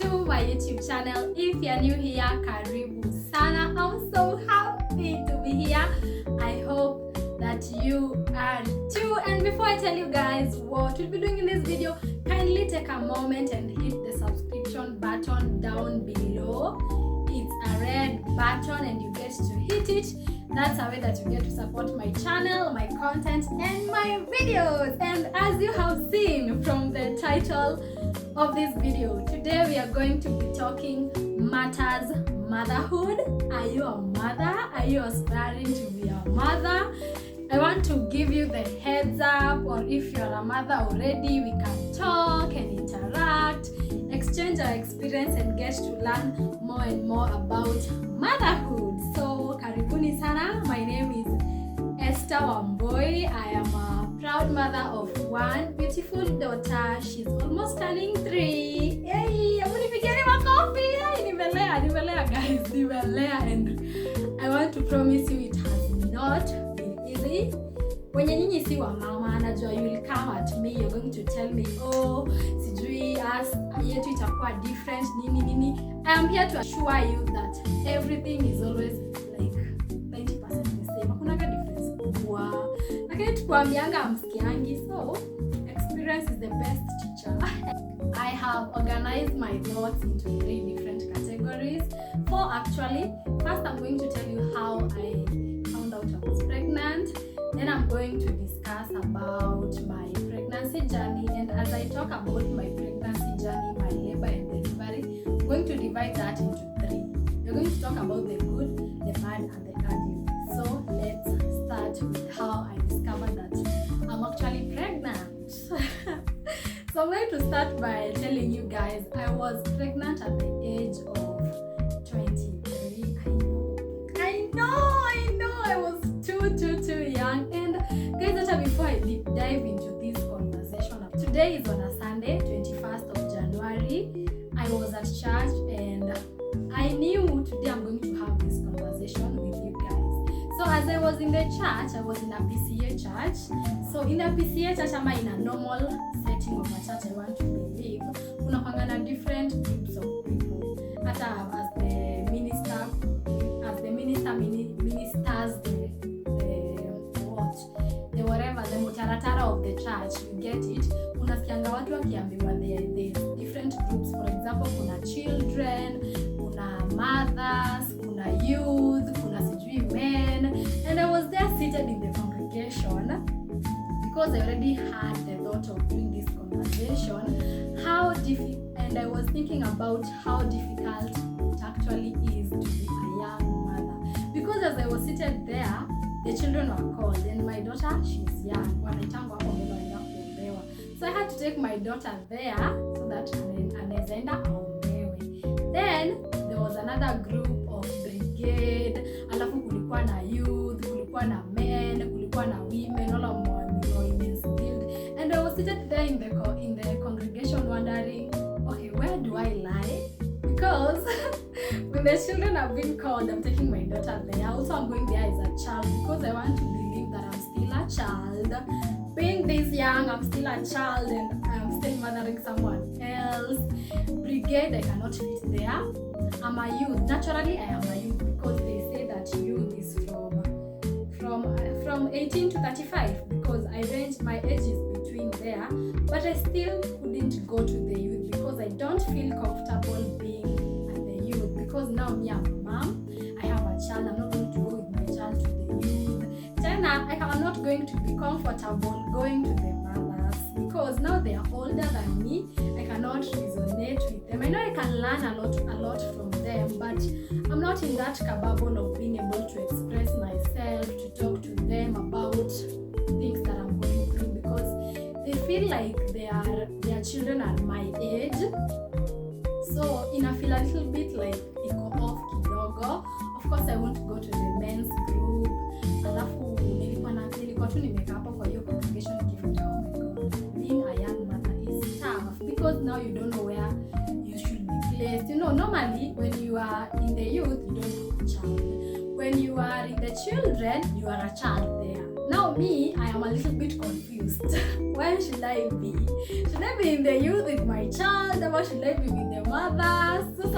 to my YouTube channel. If you're new here, karibu sana. I'm so happy to be here. I hope that you are too. And before I tell you guys what we'll be doing in this video, kindly take a moment and hit the subscription button down below. It's a red button and you get to hit it. That's a way that you get to support my channel, my content, and my videos. And as you have seen from the title of this video, today we are going to be talking matters motherhood. Are you a mother? Are you aspiring to be a mother? I want to give you the heads up, or if you're a mother already, we can talk and interact, exchange our experience and get to learn more and more about motherhood. So karibuni sana. My name is Esther Wamboi. I am a proud mother of one beautiful daughter. She's almost turning 3. Yay! I'm gonna be getting my coffee. Nimelea guys, nimelea, and I want to promise you it has not been easy. Wenye nyinyi si wa mama, najua you will come at me, you're going to tell me, oh, sijui us yetu itakuwa different, nini. I am here to assure you that everything is always like 90% the same. Hakuna difference kubwa. Lakini tukuambianga amsikiangi, so experience is the best teacher. I have organized my thoughts into 3 different categories. 4 actually. First, I'm going to tell you how I found out I was pregnant. Then I'm going to discuss about my pregnancy journey. And as I talk about my pregnancy journey, my labor and delivery, I'm going to divide that into 3. We're going to talk about the good, the bad, and the ugly. So let's start with how I discovered that I'm actually pregnant. So I'm going to start by telling you guys I was pregnant at the age of 23. I know I was too young. And guys, before I deep dive into this conversation, today is on a Sunday, 21st of January. I was at church and I knew today I'm going to have this conversation with you guys. So as I was in the church, I was in a PCA church. So in a PCA church, I'm in a normal setting of a church, I want to believe, kuna different groups of people. As the minister ministers the whatever, the mutaratara of the church, you get it. Unasikianga watu wakiambiwa there's different groups. For example, kuna children, kuna mothers, kuna youth, kuna sijui men. And I was there seated in the congregation because I already had the thought of doing this conversation. And I was thinking about how difficult it actually is to be a young mother. Because as I was seated there, the children were called, and my daughter, she's young. So I had to take my daughter there so that anaezaenda aombewe. Then there was another group of brigade, alafu kulikuwa na youth, kulikuwa na men, kulikuwa na women, all of women's guild. And I was seated there in the congregation wondering, okay, where do I lie? Because when the children have been called, I'm taking my daughter there. Also, I'm going there as a child because I want to believe that I'm still a child. Being this young, I'm still a child and I'm still mothering someone else. Brigade, I cannot fit there. I'm a youth. Naturally, I am a youth because they say that youth is from 18 to 35 because I range, my age is between there. But I still couldn't go to the youth because I don't feel comfortable being at the youth. Because now me, I'm a mom, I have a child, I'm not going to go with my child to the youth. Then I'm not going to be comfortable going to the mothers because now they are older than me. I cannot resonate with them. I know I can learn a lot from them, but I'm not in that capable of being able to express myself, to talk to them about things that I'm going through because they feel like their children are my age. So I feel a little bit like iko off kidogo. Of course, I won't go to the men's group. Alafu nilikuwa tu nimekaa hapo kwa hiyo congregation nikifuta, oh my god, being a young mother is tough because now you don't know where you should be placed. Normally when you are in the youth, you don't have a child. When you are in the children, you are a child there. Now me, I am a little bit confused. When should I be? Should I be in the youth with my child, or should I be with the mother? So,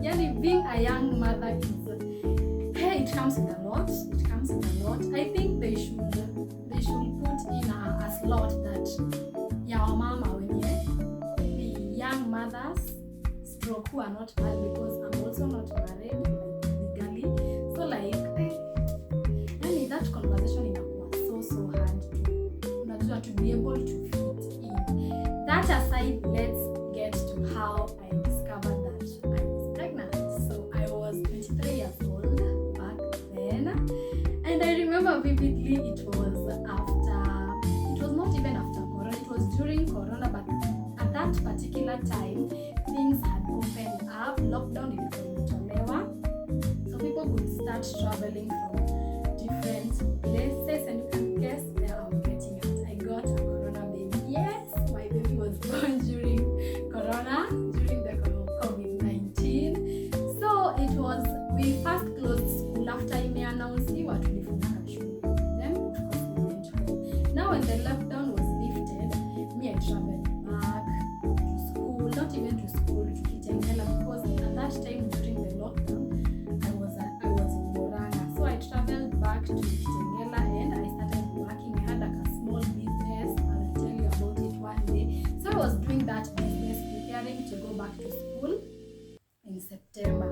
yani being a young mother is, hey, it comes with a lot. It comes with a lot. I think they should put in a slot that your mama when the young mothers stroke who are not married, because I'm also not married legally. So like that conversation inakuwa so hard to be able to fit in. That aside, let's get to how I discovered that I was pregnant. So I was 23 years old back then, and I remember vividly it was not even after Corona, it was during Corona, but at that particular time things had opened up, lockdown ilitolewa, so people could start traveling from different places, and you can guess where I'm getting at. I got a Corona baby. Yes, my baby was born during Corona, during the COVID-19. So it was, we first closed school after imeannounce tulifungana shule. Then of course we went home. Now when the lockdown was lifted, me I traveled back to school, not even to school, to Kitengela, because at that time during the lockdown I was in Boranga. So I traveled back to Kitengela and I started working. I had like a small business. I'll tell you about it one day. So I was doing that business, preparing to go back to school in September.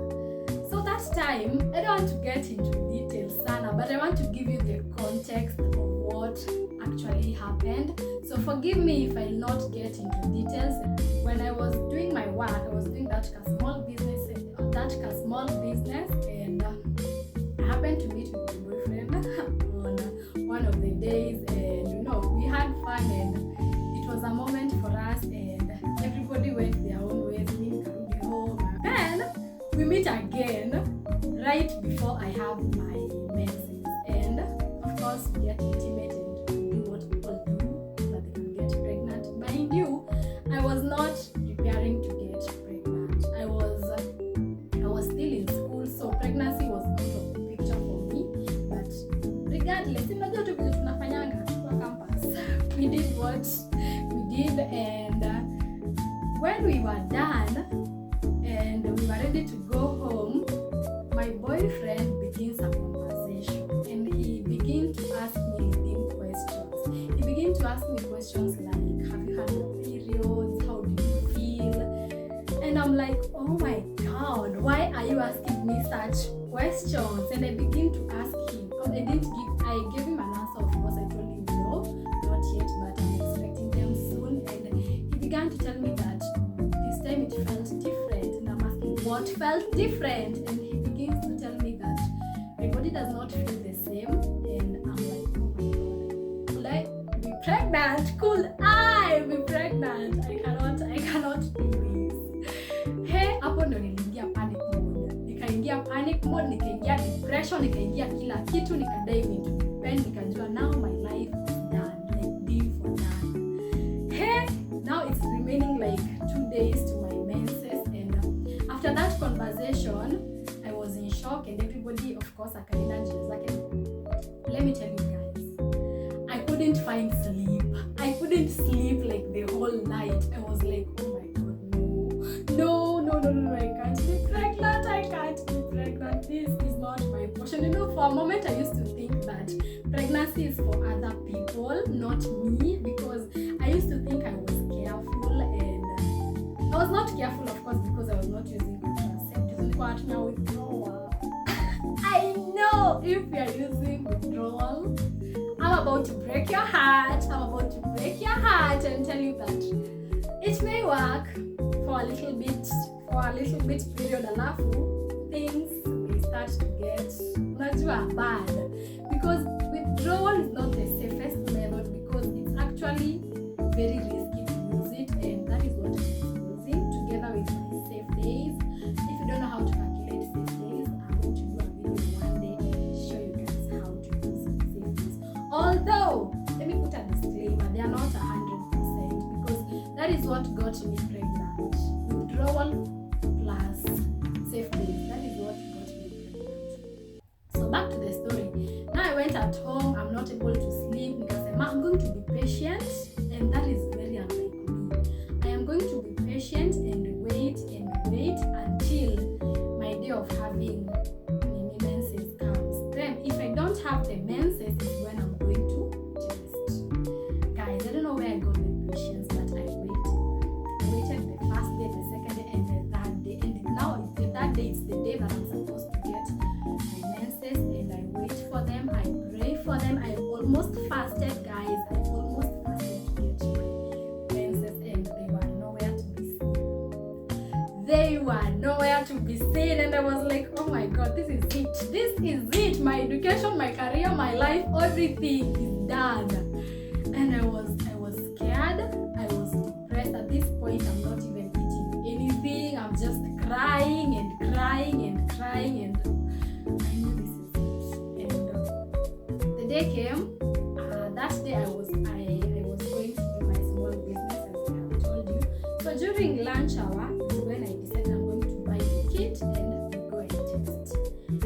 So that time, I don't want to get into details, Sana, but I want to give you the context of what actually happened. So forgive me if I'll not get into details. When I was doing my work, I was doing that small business, and I happened to meet with my boyfriend on one of the days, and we had fun, and it was a moment for us, and everybody went their own ways. Me karudi home. Then we meet again right before I have my menses, and of course we get intimate and do what people do so that they can get pregnant. Mind you, I was not preparing to get pregnant. I was still in school, so pregnancy was out of the picture for me. But regardless, we did what we did, and when we were done and we were ready to go home, my boyfriend begins a conversation, and he began to ask me leading questions. He began to ask me questions like, have you had your periods? How do you feel? And I'm like, oh my God, why are you asking me such questions? And I begin to ask him. I gave him an answer, of course. I told him no, not yet, but I'm expecting them soon. And he began to tell me that this time it felt different. And I'm asking, what felt different? And he begins to tell me that my body does not feel the same. And I'm like, oh my God, could I be pregnant? Could I be pregnant? I cannot do this. Hey, hapo ndo niliingia panic mode. Nikaingia panic mode, nikaingia depression, nikaingia kila kitu, nikadive into pain, nikajua now my life is done, like deal for done. Hey, now it's remaining like 2 days to my menses, and after that conversation, I was in shock, and everybody, of course, akaenda njia zake. Let me tell you guys, I couldn't find sleep. I couldn't sleep like the whole night. I was like, oh my God, no, I can't be pregnant. This is not my portion. For a moment I used to think that pregnancy is for other people, not me, because I used to think I was careful, and I was not careful, of course, because I was not using contraceptives. But now withdrawal. I know if you are using withdrawal, I'm about to break your heart. And tell you that it may work for a little bit period, alafu things may start to get bad, because withdrawal is not the safest method, because it's actually very risky to use it, and that is what I'm using together with my safe days. If you don't know how to calculate safe days, I'm going to do a video one day and show you guys how to use safe days. Although, let me put a disclaimer, they are not 100%, because that is what got me pregnant. Withdrawal plus safe days, that is what got me pregnant. So back to the story. Now I went at home, I'm not not able to sleep. Nikasema I'm going to be patient, and that is very unlike me. I am going to be patient and wait until my day of having menses comes. Then if I don't have the menses is when I'm going to test. Guys, I don't know where I got the patience, but I waited the first day, the second day, and the third day. And now the third day is the day that I'm supposed to get my menses, and I wait for them, I pray for them. I almost fasted, guys. I almost fasted to get my menses, and they were nowhere to be seen. They were nowhere to be seen, and I was like, oh my God, this is it. This is it. My education, my career, my life, everything is done. And I was scared. I was depressed. At this point, I'm not even eating anything. I'm just crying and I knew this is it. And the day came. That day I was going to do my small business, as I have told you. So during lunch hour is when I decided I'm going to buy the kit and go and test.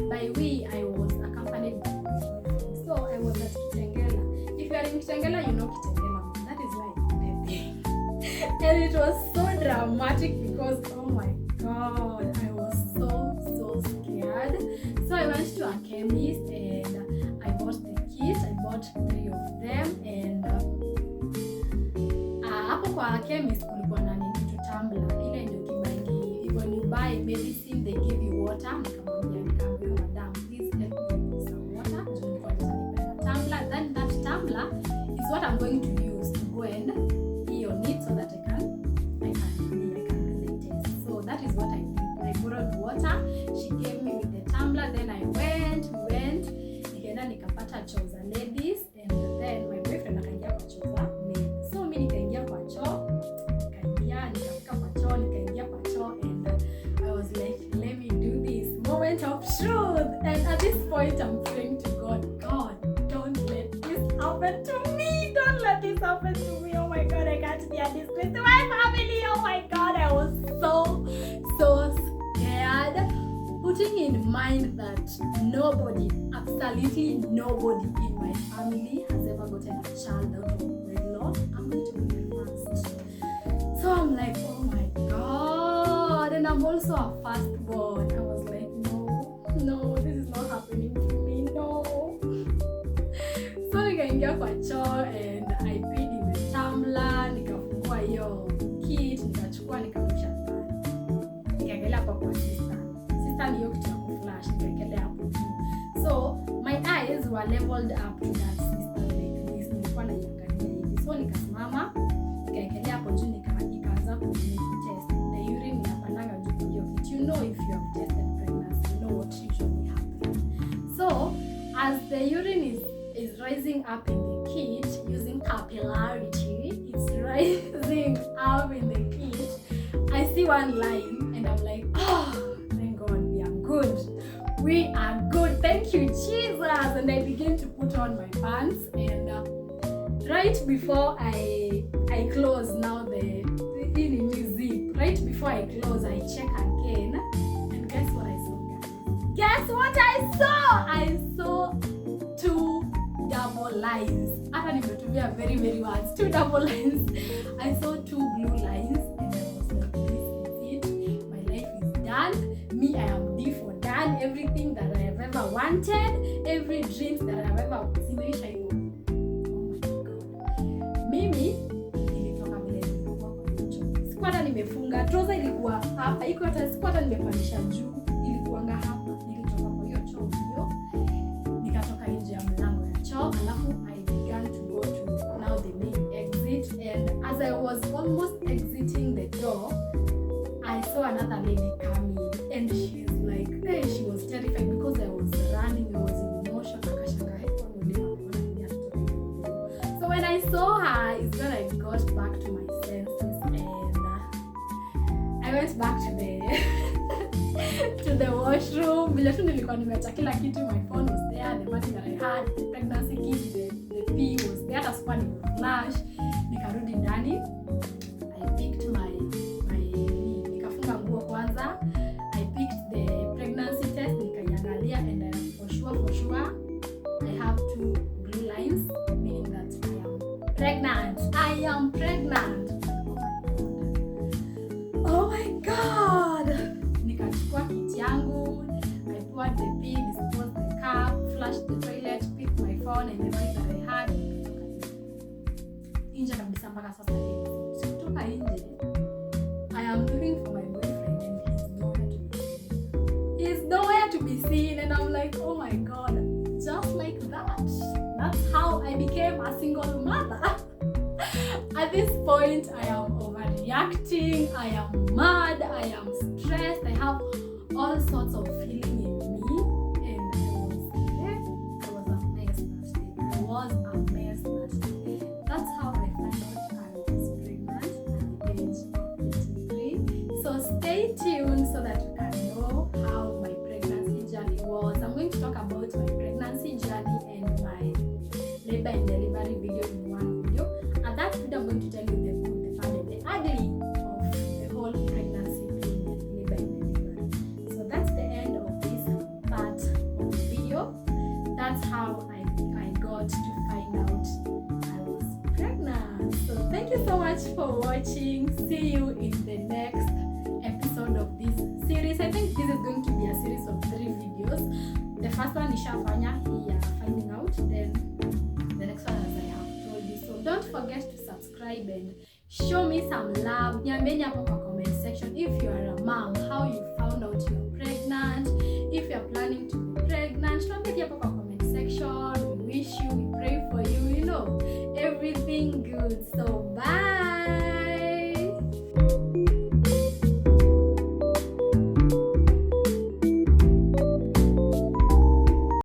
By we, I was accompanied by my boyfriend. So I was at Kitengela. If you are in Kitengela, you know Kitengela. That is why I did it. And it was so dramatic because, oh my God, I was so scared. So I went to a chemist and I bought the kit. I bought 3 of them, and hapo kwa chemist kulikuwa na kitu tumbler, ile ndio kibangi. When you buy medicine they give you water. Nikamwambia madam, please help me with some water. Nilikuwa nataka tumbler. Then that tumbler is what I'm going to use to go and pee on it so that I can do the test. So that is what I did. I borrowed water. She gave me with the tumbler. Then I went. Nikaenda nikapata choo za ladies, and then my boyfriend akaingia kwa choo za men. So mimi nikaingia kwa choo, nikafika kwa choo, and I was like, let me do this moment of truth. And at this point I'm praying to God, don't let this happen to me. Don't let this happen to me. Oh my God, I can't be a disgrace to my family. Oh my God, I was so scared. Putting in mind that absolutely nobody in my family has ever gotten a child out of wedlock, I'm going to be the first. So I'm like, oh my God, and I'm also a firstborn. I was like, no, this is not happening to me, no. So nikaingia kwa choo and I peed in the tumbler, nikafungua hiyo kit, nikachukua nikarusha ndani. Nikaangalia kwa sister hiyo kitu ya kuflash, nikaekelea hapo juu. So my eyes were leveled up to that sister like this. Nilikuwa naiangalia hivi. So nikasimama, nikaekelea hapo juu, nikaanza kutest. The urine inapandanga juu kwa hiyo kitu. You know, if you have tested pregnancy, you know what usually happens. So as the urine is rising up in the kit using capillarity, it's rising up in the kit. I see one line and I'm like, oh, thank God, we are good, thank you Jesus. And I begin to put on my pants, and right before I close now the zip, right before I close, I check again, and guess what I saw, guys? Guess what I saw? I saw 2 double lines. Hata nimetumia very words, 2 double lines. I saw 2 blue lines, and I was like, this is it. My life is done. Me, I am D for done. Everything that I have ever wanted, every dream that I have ever zimeisha hivyo. Oh my God. Mimi nilitoka vile nilikuwa kwa hicho. Sikuwa hata nimefunga. Trouser ilikuwa hapa. Sikuwa hata nimepandisha juu. Ilikuwanga hapa. Nilitoka kwa hiyo choo hiyo. Nikatoka nje ya mlango ya choo. Alafu I began to go to now the main exit. And as I was almost exiting the door, I saw another lady coming, and she's like, hey, she was terrified because I was running, I was in motion. So when I saw her, it's when I got back to my senses, and I went back to the washroom. Vile tu nilikuwa nimeacha kila kitu, my phone was there, the money that I had, the pregnancy kit, the pee was there, hata sikuwa nimeflash. Nikarudi ndani, I picked my nguo kwanza. I picked the pregnancy test, nikaiangalia, and for sure I have 2 blue lines pregnant. I am pregnant. Oh my god. Nikachukua kiti yangu, I poured the pee, disposed the cup, flushed the toilet, picked my phone and the money that I had. Inja kabisa mpaka sasa hivi. Sikutoka nje. I am looking for my boyfriend and he's nowhere to be seen and I'm like, oh my god, just like that. That's how I became a single mother. At this point, I am overreacting, I am mad, I am stressed, I have all sorts of feeling in me, and I was a mess that day. I was a mess that day. That's how I found out I was pregnant at the age of 23. So stay tuned so that you can know how my pregnancy journey was. I'm going to talk about my pregnancy journey and my labor and delivery video in one video. At that video, I'm going to tell you the good, the bad, and the ugly of the whole pregnancy thing, labor and delivery. So that's the end of this part of the video. That's how I got to find out I was pregnant. So thank you so much for watching. See you in the next episode of this series. I think this is going to be a series of 3 videos. The first one is Shafanya here, finding out. Then the next one, as I have told you. So don't forget to subscribe and show me some love. Niambieni hapo kwa comment section if you are a mom, how you found out you're pregnant, if you're planning to be pregnant. Niambieni hapo kwa